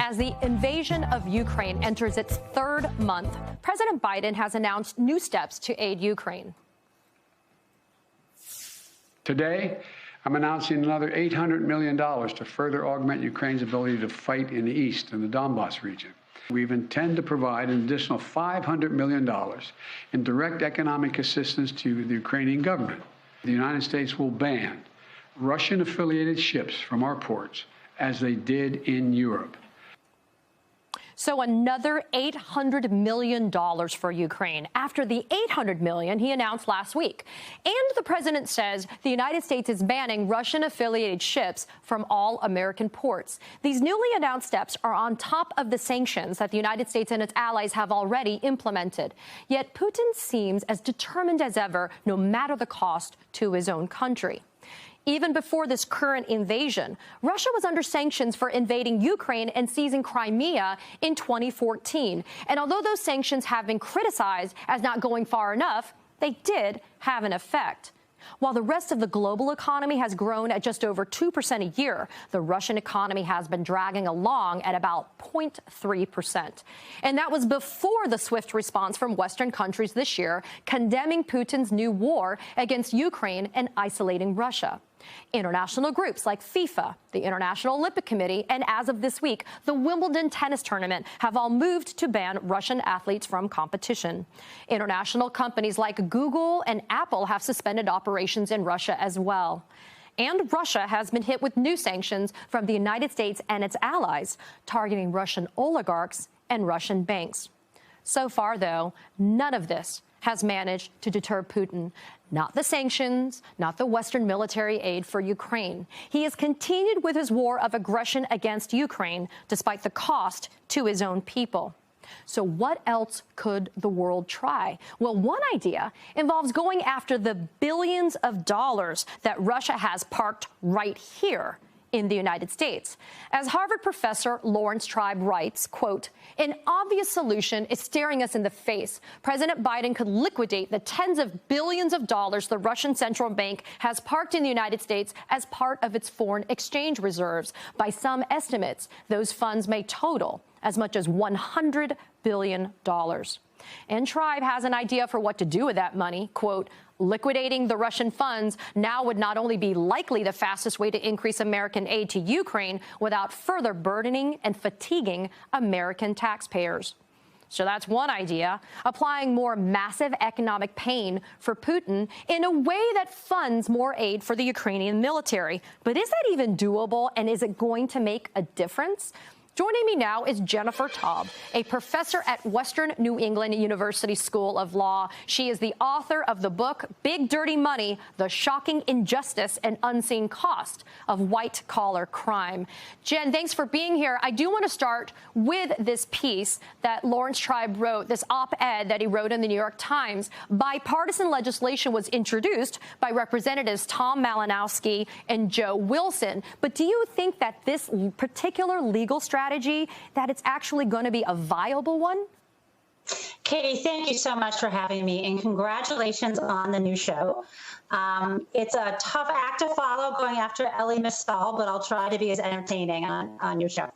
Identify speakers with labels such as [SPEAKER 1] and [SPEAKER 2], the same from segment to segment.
[SPEAKER 1] As the invasion of Ukraine enters its third month, President Biden has announced new steps to aid Ukraine.
[SPEAKER 2] Today, I'm announcing another $800 million to further augment Ukraine's ability to fight in the east, in the Donbas region. We intend to provide an additional $500 million in direct economic assistance to the Ukrainian government. The United States will ban Russian-affiliated ships from our ports, as they did in Europe.
[SPEAKER 1] So another $800 million for Ukraine after the $800 million he announced last week. And the president says the United States is banning Russian-affiliated ships from all American ports. These newly announced steps are on top of the sanctions that the United States and its allies have already implemented. Yet Putin seems as determined as ever, no matter the cost to his own country. Even before this current invasion, Russia was under sanctions for invading Ukraine and seizing Crimea in 2014. And although those sanctions have been criticized as not going far enough, they did have an effect. While the rest of the global economy has grown at just over 2% a year, the Russian economy has been dragging along at about 0.3%. And that was before the swift response from Western countries this year, condemning Putin's new war against Ukraine and isolating Russia. International groups like FIFA, the International Olympic Committee, and as of this week, the Wimbledon tennis tournament have all moved to ban Russian athletes from competition. International companies like Google and Apple have suspended operations in Russia as well. And Russia has been hit with new sanctions from the United States and its allies, targeting Russian oligarchs and Russian banks. So far, though, none of this has managed to deter Putin. Not the sanctions, not the Western military aid for Ukraine. He has continued with his war of aggression against Ukraine, despite the cost to his own people. So what else could the world try? Well, one idea involves going after the billions of dollars that Russia has parked right here in the United States. As Harvard professor Lawrence Tribe writes, quote, an obvious solution is staring us in the face. President Biden could liquidate the tens of billions of dollars the Russian central bank has parked in the United States as part of its foreign exchange reserves. By some estimates, those funds may total as much as $100 billion. And Tribe has an idea for what to do with that money. Quote, liquidating the Russian funds now would not only be likely the fastest way to increase American aid to Ukraine without further burdening and fatiguing American taxpayers. So that's one idea, applying more massive economic pain for Putin in a way that funds more aid for the Ukrainian military. But is that even doable, and is it going to make a difference? Joining me now is Jennifer Taub, a professor at Western New England University School of Law. She is the author of the book, Big Dirty Money, The Shocking Injustice and Unseen Cost of White-Collar Crime. Jen, thanks for being here. I do want to start with this piece that Lawrence Tribe wrote, this op-ed that he wrote in the New York Times. Bipartisan legislation was introduced by Representatives Tom Malinowski and Joe Wilson. But do you think that this particular legal strategy, that it's actually going to be a viable one?
[SPEAKER 3] Katie, thank you so much for having me, and congratulations on the new show. It's a tough act to follow going after Elie Mystal, but I'll try to be as entertaining on your show.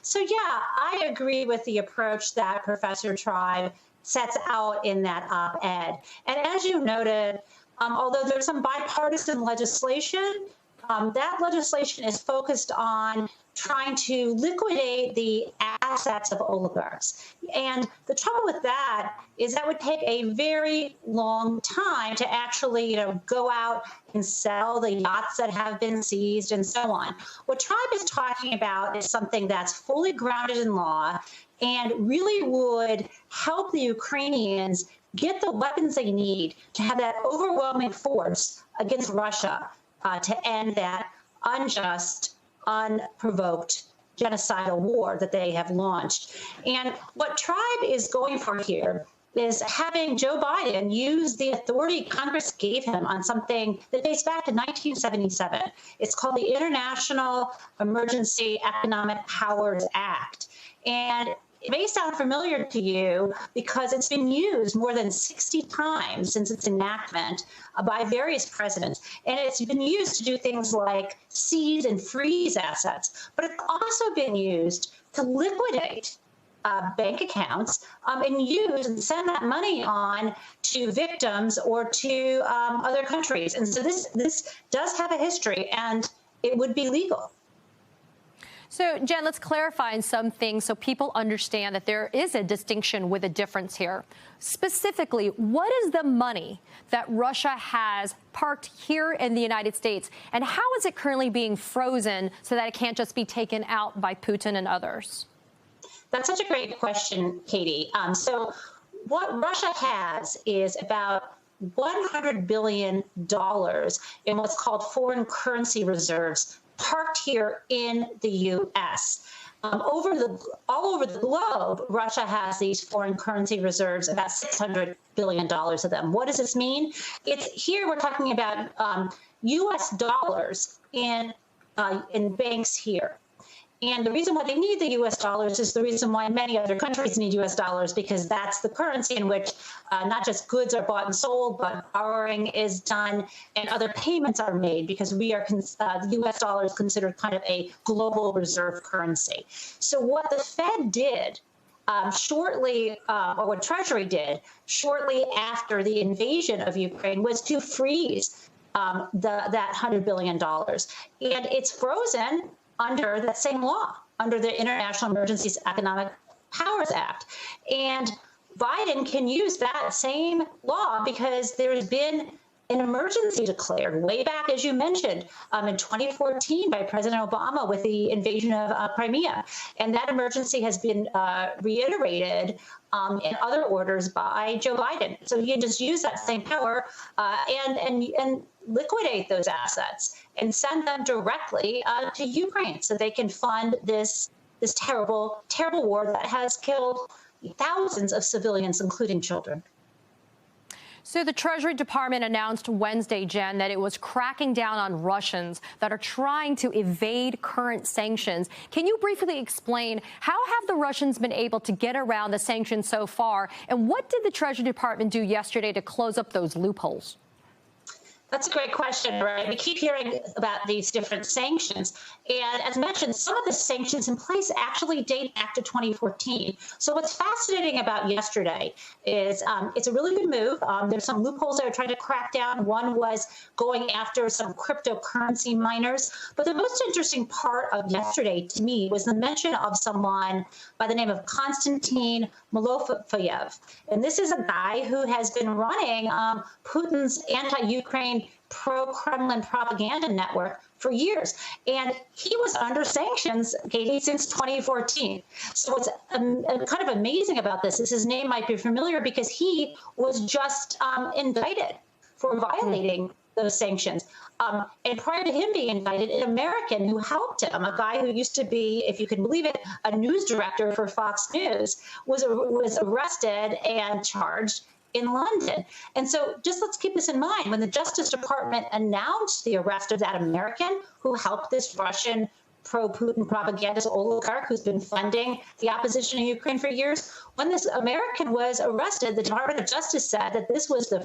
[SPEAKER 3] So, yeah, I agree with the approach that Professor Tribe sets out in that op-ed. And as you noted, although there's some bipartisan legislation, that legislation is focused on trying to liquidate the assets of oligarchs. And the trouble with that is that would take a very long time to actually, go out and sell the yachts that have been seized and so on. What Tribe is talking about is something that's fully grounded in law and really would help the Ukrainians get the weapons they need to have that overwhelming force against Russia to end that unjust, unprovoked genocidal war that they have launched. And what Tribe is going for here is having Joe Biden use the authority Congress gave him on something that dates back to 1977. It's called the International Emergency Economic Powers Act. And it may sound familiar to you because it's been used more than 60 times since its enactment by various presidents. And it's been used to do things like seize and freeze assets. But it's also been used to liquidate bank accounts and use and send that money on to victims or to other countries. And so this does have a history, and it would be legal.
[SPEAKER 1] So, Jen, let's clarify some things so people understand that there is a distinction with a difference here. Specifically, what is the money that Russia has parked here in the United States, and how is it currently being frozen so that it can't just be taken out by Putin and others?
[SPEAKER 3] That's such a great question, Katie. So what Russia has is about $100 billion in what's called foreign currency reserves parked here in the U.S. All over the globe, Russia has these foreign currency reserves, about $600 billion of them. What does this mean? Here we're talking about U.S. dollars in banks here. And the reason why they need the U.S. dollars is the reason why many other countries need U.S. dollars, because that's the currency in which not just goods are bought and sold, but borrowing is done and other payments are made, because we are the U.S. dollar is considered kind of a global reserve currency. So what the Fed did or what Treasury did shortly after the invasion of Ukraine was to freeze that $100 billion. And it's frozen under that same law, under the International Emergency Economic Powers Act. And Biden can use that same law because there has been an emergency declared way back, as you mentioned, in 2014 by President Obama with the invasion of Crimea. And that emergency has been reiterated in other orders by Joe Biden. So you can just use that same power and liquidate those assets and send them directly to Ukraine so they can fund this terrible, terrible war that has killed thousands of civilians, including children.
[SPEAKER 1] So the Treasury Department announced Wednesday, Jen, that it was cracking down on Russians that are trying to evade current sanctions. Can you briefly explain how have the Russians been able to get around the sanctions so far? And what did the Treasury Department do yesterday to close up those loopholes?
[SPEAKER 3] That's a great question, right? We keep hearing about these different sanctions. And as mentioned, some of the sanctions in place actually date back to 2014. So what's fascinating about yesterday is it's a really good move. There's some loopholes that are trying to crack down. One was going after some cryptocurrency miners. But the most interesting part of yesterday to me was the mention of someone by the name of Konstantin Malofeyev. And this is a guy who has been running Putin's anti-Ukraine pro-Kremlin propaganda network for years. And he was under sanctions, Katie, since 2014. So what's kind of amazing about this is his name might be familiar because he was just indicted for violating those sanctions. And prior to him being indicted, an American who helped him, a guy who used to be, if you can believe it, a news director for Fox News, was arrested and charged in London. And so just let's keep this in mind. When the Justice Department announced the arrest of that American who helped this Russian pro-Putin propagandist oligarch who's been funding the opposition in Ukraine for years, when this American was arrested, the Department of Justice said that this was the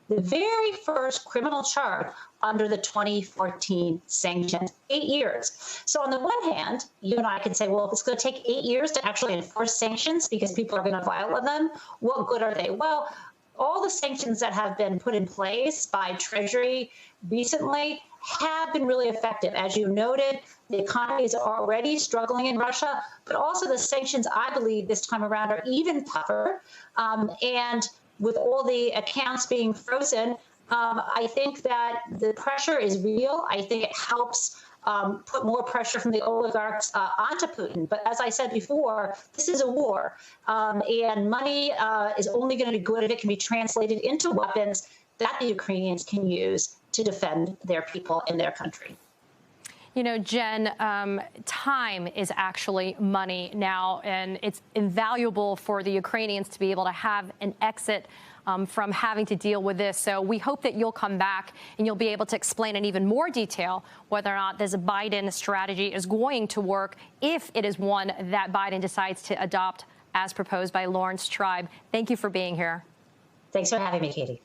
[SPEAKER 3] very first criminal charge under the 2014 sanctions, 8 years. So on the one hand, you and I can say, well, if it's going to take 8 years to actually enforce sanctions because people are going to violate them, what good are they? Well, all the sanctions that have been put in place by Treasury recently have been really effective. As you noted, the economy is already struggling in Russia, but also the sanctions, I believe, this time around are even tougher. And with all the accounts being frozen, I think that the pressure is real. I think it helps put more pressure from the oligarchs onto Putin. But as I said before, this is a war, and money is only going to be good if it can be translated into weapons that the Ukrainians can use to defend their people and their country.
[SPEAKER 1] You know, Jen, time is actually money now, and it's invaluable for the Ukrainians to be able to have an exit from having to deal with this. So we hope that you'll come back and you'll be able to explain in even more detail whether or not this Biden strategy is going to work, if it is one that Biden decides to adopt as proposed by Laurence Tribe. Thank you for being here.
[SPEAKER 3] Thanks for having me, Katie.